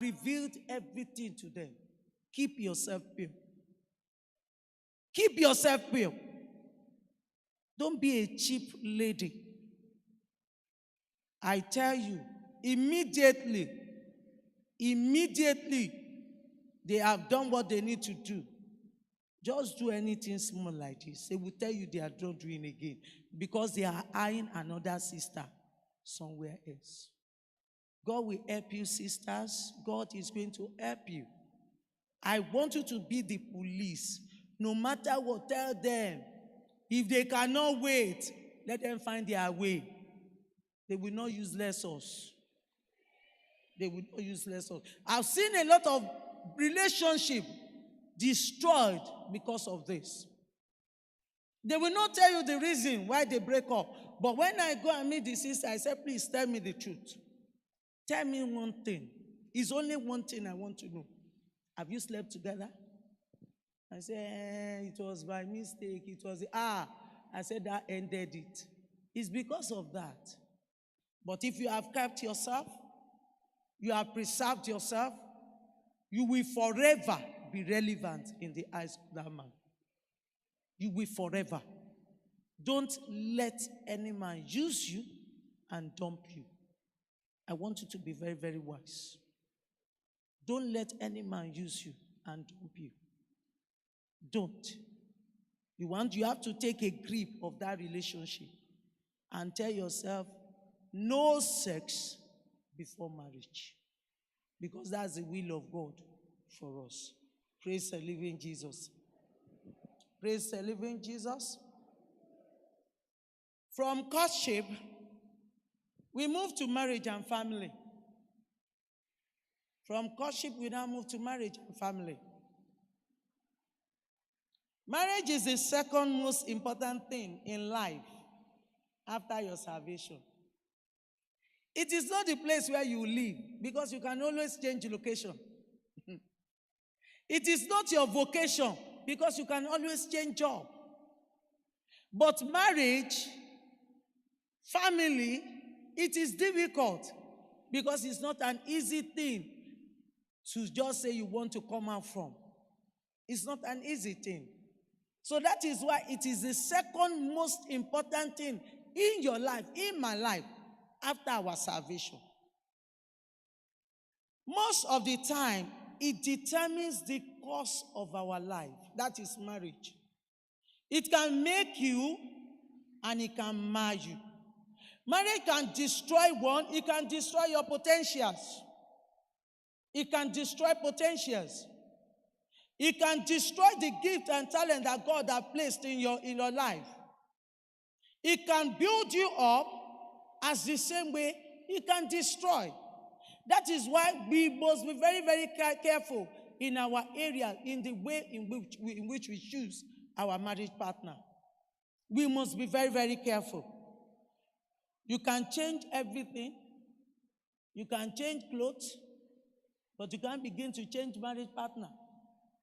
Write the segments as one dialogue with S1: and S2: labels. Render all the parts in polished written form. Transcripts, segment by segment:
S1: revealed everything to them. Keep yourself pure. Keep yourself pure. Don't be a cheap lady. I tell you, immediately, they have done what they need to do. Just do anything small like this. They will tell you they are not doing again because they are eyeing another sister somewhere else. God will help you, sisters. God is going to help you. I want you to be the police. No matter what, tell them. If they cannot wait, let them find their way. They will not use lessons. They will not use lessons. I've seen a lot of relationships destroyed because of this. They will not tell you the reason why they break up. But when I go and meet the sister, I say, please tell me the truth. Tell me one thing. It's only one thing I want to know. Have you slept together? I said, it was by mistake. It was, I said that ended it. It's because of that. But if you have kept yourself, you have preserved yourself, you will forever be relevant in the eyes of that man. You will forever. Don't let any man use you and dump you. I want you to be very, very wise. Don't let any man use you and dump you. Don't. You have to take a grip of that relationship and tell yourself, no sex before marriage. Because that's the will of God for us. Praise the living Jesus. Praise the living Jesus. From courtship, we move to marriage and family. From courtship, we now move to marriage and family. Marriage is the second most important thing in life after your salvation. It is not the place where you live because you can always change location. It is not your vocation because you can always change job. But marriage, family, it is difficult because it's not an easy thing to just say you want to come out from. It's not an easy thing. So that is why it is the second most important thing in your life, in my life, after our salvation. Most of the time, it determines the course of our life. That is marriage. It can make you and it can mar you. Marriage can destroy one. It can destroy your potentials. It can destroy potentials. It can destroy the gift and talent that God has placed in your life. It can build you up as the same way it can destroy. That is why we must be very, very careful in our area, in the way in which we choose our marriage partner. We must be very, very careful. You can change everything. You can change clothes, but you can't begin to change marriage partner.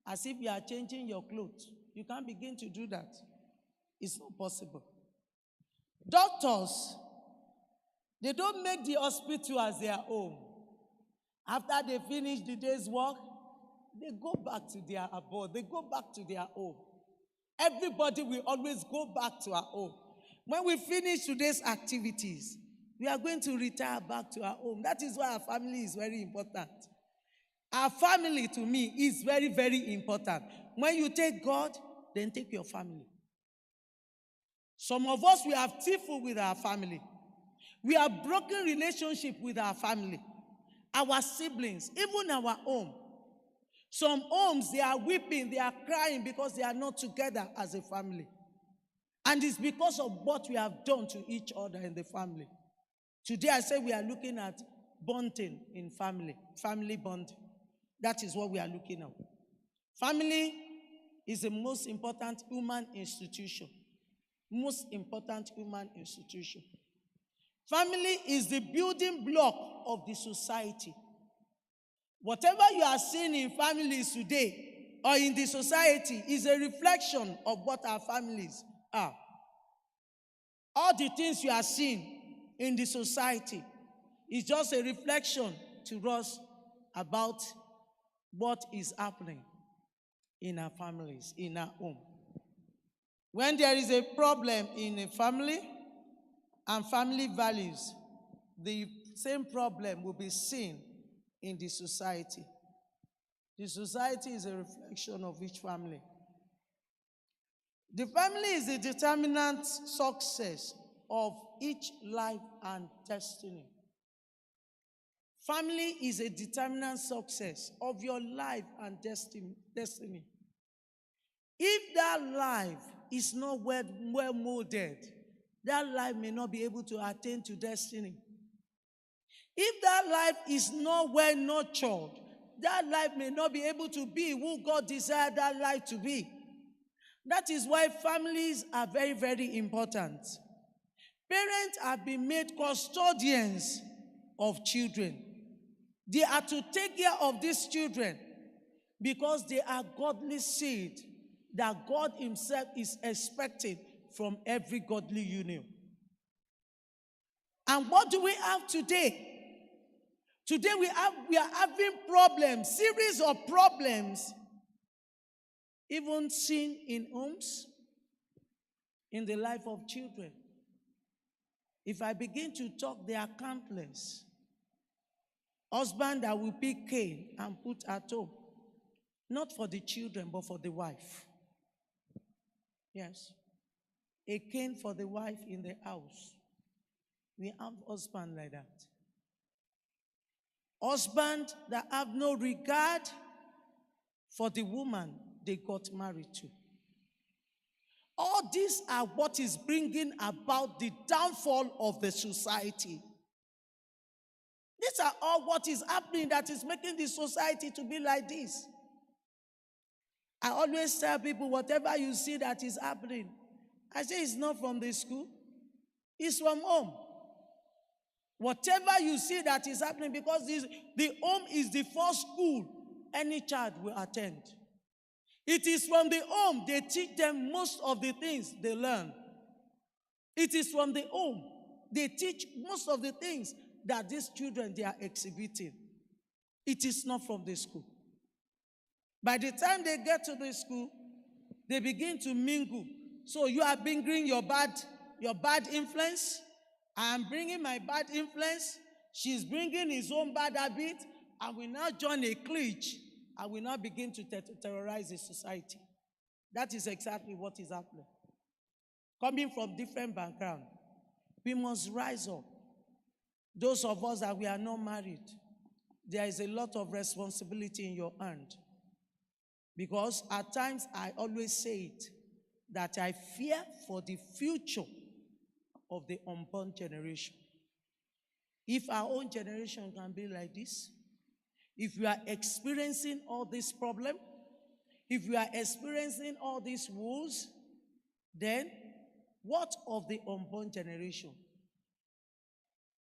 S1: As if you are changing your clothes. You can't begin to do that. It's not possible. Doctors, they don't make the hospital as their home. After they finish the day's work, they go back to their abode. They go back to their home. Everybody will always go back to our home. When we finish today's activities, we are going to retire back to our home. That is why our family is very important. Our family, to me, is very, very important. When you take God, then take your family. Some of us, we have tiffle with our family. We have broken relationship with our family, our siblings, even our home. Some homes, they are weeping, they are crying because they are not together as a family. And it's because of what we have done to each other in the family. Today, I say we are looking at bonding in family bonding. That is what we are looking at. Family is the most important human institution. Most important human institution. Family is the building block of the society. Whatever you are seeing in families today or in the society is a reflection of what our families are. All the things you are seeing in the society is just a reflection to us about what is happening in our families, in our home. When there is a problem in a family and family values, the same problem will be seen in the society. The society is a reflection of each family. The family is the determinant success of each life and destiny. Family is a determinant success of your life and destiny. If that life is not well molded, that life may not be able to attain to destiny. If that life is not well nurtured, that life may not be able to be who God desired that life to be. That is why families are very, very important. Parents have been made custodians of children. They are to take care of these children because they are godly seed that God himself is expecting from every godly union. And what do we have today? Today we are having problems, series of problems, even seen in homes, in the life of children. If I begin to talk, they are countless. Husband that will pick cane and put at home, not for the children, but for the wife. Yes. A cane for the wife in the house. We have husband like that. Husband that have no regard for the woman they got married to. All these are what is bringing about the downfall of the society. These are all what is happening that is making the society to be like this. I always tell people, whatever you see that is happening, I say it's not from the school, it's from home. Whatever you see that is happening, because the home is the first school any child will attend. It is from the home they teach them most of the things they learn. It is from the home they teach most of the things that these children they are exhibiting. It is not from the school. By the time they get to the school, they begin to mingle. So you are bringing your bad influence. I am bringing my bad influence. She's bringing his own bad habit. And we now join a clique. And we now begin to terrorize the society. That is exactly what is happening. Coming from different backgrounds, we must rise up. Those of us that we are not married, there is a lot of responsibility in your hand. Because at times I always say it, that I fear for the future of the unborn generation. If our own generation can be like this, if we are experiencing all this problem, if we are experiencing all these woes, then what of the unborn generation?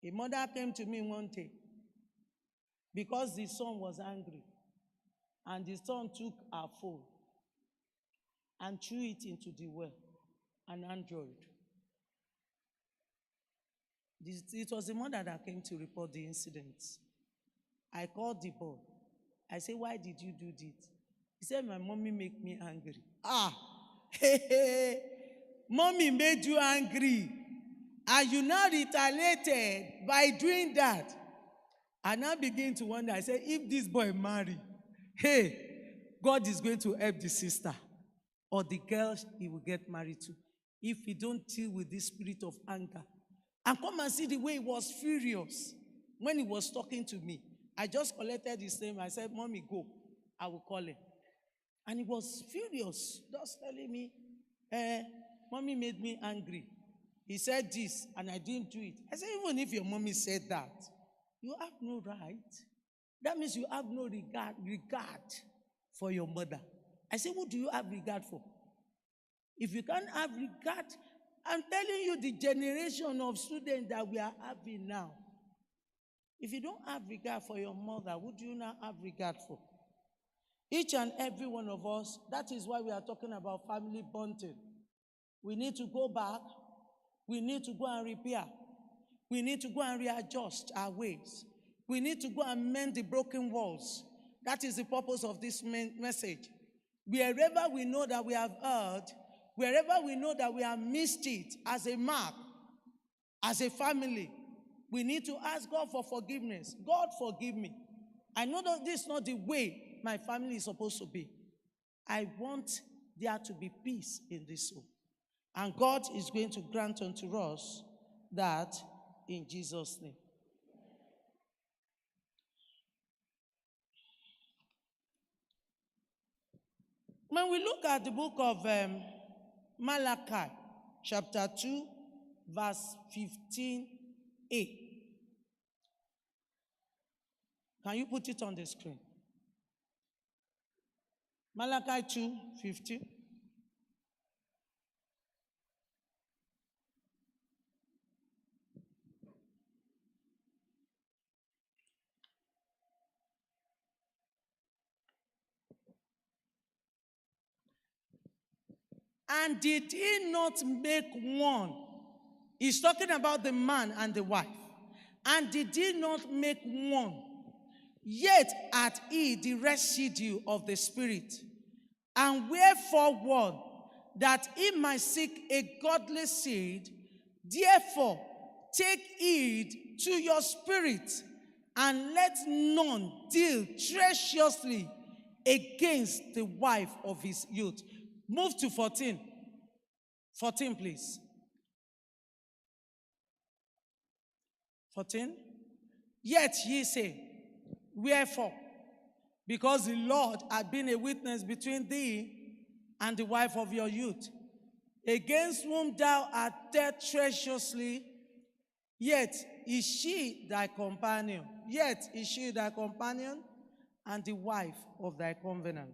S1: A mother came to me one day because the son was angry, and the son took her phone and threw it into the well, an Android. It was the mother that came to report the incident. I called the boy. I said, why did you do this? He said, my mommy made me angry. Mommy made you angry. And you now retaliated by doing that. I now begin to wonder. I said, if this boy marry, God is going to help the sister or the girl he will get married to if he don't deal with this spirit of anger. And come and see the way he was furious when he was talking to me. I just collected his name. I said, Mommy, go. I will call him. And he was furious, just telling me, Mommy made me angry. He said this, and I didn't do it. I said, even if your mommy said that, you have no right. That means you have no regard for your mother. I said, what do you have regard for? If you can't have regard, I'm telling you the generation of students that we are having now. If you don't have regard for your mother, what do you now have regard for? Each and every one of us, that is why we are talking about family bonding. We need to go back. We need to go and repair. We need to go and readjust our ways. We need to go and mend the broken walls. That is the purpose of this message. Wherever we know that we have erred, wherever we know that we have missed it as a mark, as a family, we need to ask God for forgiveness. God, forgive me. I know that this is not the way my family is supposed to be. I want there to be peace in this home. And God is going to grant unto us that in Jesus' name. When we look at the book of Malachi, chapter 2, verse 15a. Can you put it on the screen? Malachi 2:15. And did he not make one? He's talking about the man and the wife. And did he not make one? Yet hath he the residue of the Spirit. And wherefore one, that he might seek a godly seed, therefore take heed to your spirit, and let none deal treacherously against the wife of his youth. Move to 14. 14, please. 14. Yet ye say, wherefore? Because the Lord had been a witness between thee and the wife of your youth, against whom thou art dealt treacherously, yet is she thy companion. Yet is she thy companion and the wife of thy covenant.